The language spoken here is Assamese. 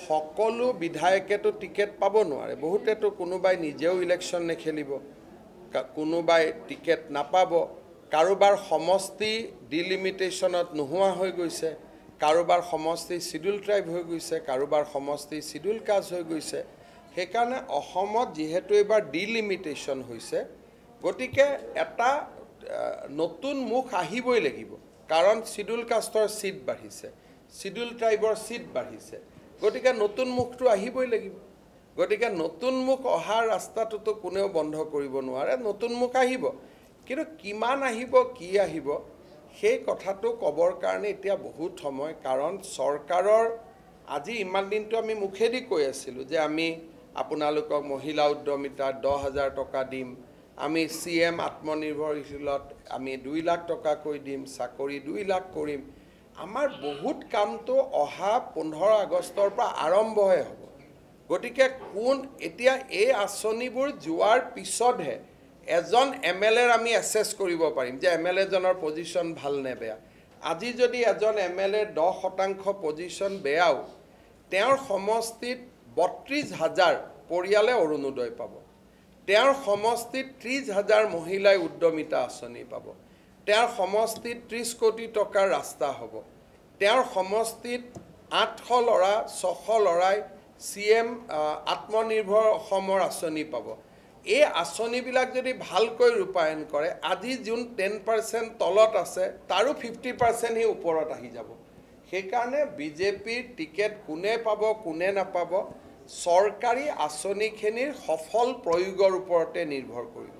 সকলো বিধায়কেতো টিকেট পাব নোৱাৰে বহুতেতো কোনোবাই নিজেও ইলেকশ্যন নেখেলিব কোনোবাই টিকেট নাপাব কাৰোবাৰ সমষ্টি ডিলিমিটেশ্যনত নোহোৱা হৈ গৈছে কাৰোবাৰ সমষ্টি শিডিউল ট্ৰাইব হৈ গৈছে কাৰোবাৰ সমষ্টি শিডিউল কাষ্ট হৈ গৈছে সেইকাৰণে অসমত যেহেতু এবাৰ ডিলিমিটেশ্যন হৈছে গতিকে এটা নতুন মুখ আহিবই লাগিব কাৰণ শিডিউল কাষ্টৰ সিট বাঢ়িছে শিডিউল ট্ৰাইবৰ সিট বাঢ়িছে গতিকে নতুন মুখটো আহিবই লাগিব গতিকে নতুন মুখ অহাৰ ৰাস্তাটোতো কোনেও বন্ধ কৰিব নোৱাৰে নতুন মুখ আহিব কিন্তু কিমান আহিব কি আহিব সেই কথাটো কবৰ কাৰণে এতিয়া বহুত সময় কাৰণ চৰকাৰৰ আজি ইমান দিনটো আমি মুখেদি কৈ আছিলোঁ যে আমি আপোনালোকক মহিলা উদ্যমিতা 10,000 টকা দিম আমি CM আত্মনিৰ্ভৰশীলত আমি 2 লাখ টকা কৈ দিম চাকৰি 2 লাখ কৰিম আমাৰ বহুত কামটো অহা 15 আগষ্টৰ পৰা আৰম্ভহে হ'ব গতিকে কোন এতিয়া এই আঁচনিবোৰ যোৱাৰ পিছতহে এজন MLA আমি এসেস কৰিব পাৰিম যে MLA জনৰ পজিশন ভাল নে বেয়া আজি যদি এজন MLA 10% পজিশন বেয়াও তেওঁৰ সমষ্টিত 32,000 পৰিয়ালে অৰুণোদয় পাব তেওঁৰ সমষ্টিত 30,000 মহিলাই উদ্যমিতা আঁচনি পাব তেওঁৰ সমষ্টিত 30 কোটি টকাৰ ৰাস্তা হ'ব তেওঁৰ সমষ্টিত 800 ল'ৰা 600 ল'ৰাই CM আত্মনিৰ্ভৰ অসমৰ আঁচনি পাব এই আঁচনিবিলাক যদি ভালকৈ ৰূপায়ণ কৰে আজি যোন 10% তলত আছে তাৰো 50% হি ওপৰত আহি যাব সেইকাৰণে বিজেপিৰ টিকেট কোনে পাব কোনে নাপাব চৰকাৰী আঁচনিখিনিৰ সফল প্ৰয়োগৰ ওপৰতে নিৰ্ভৰ কৰিব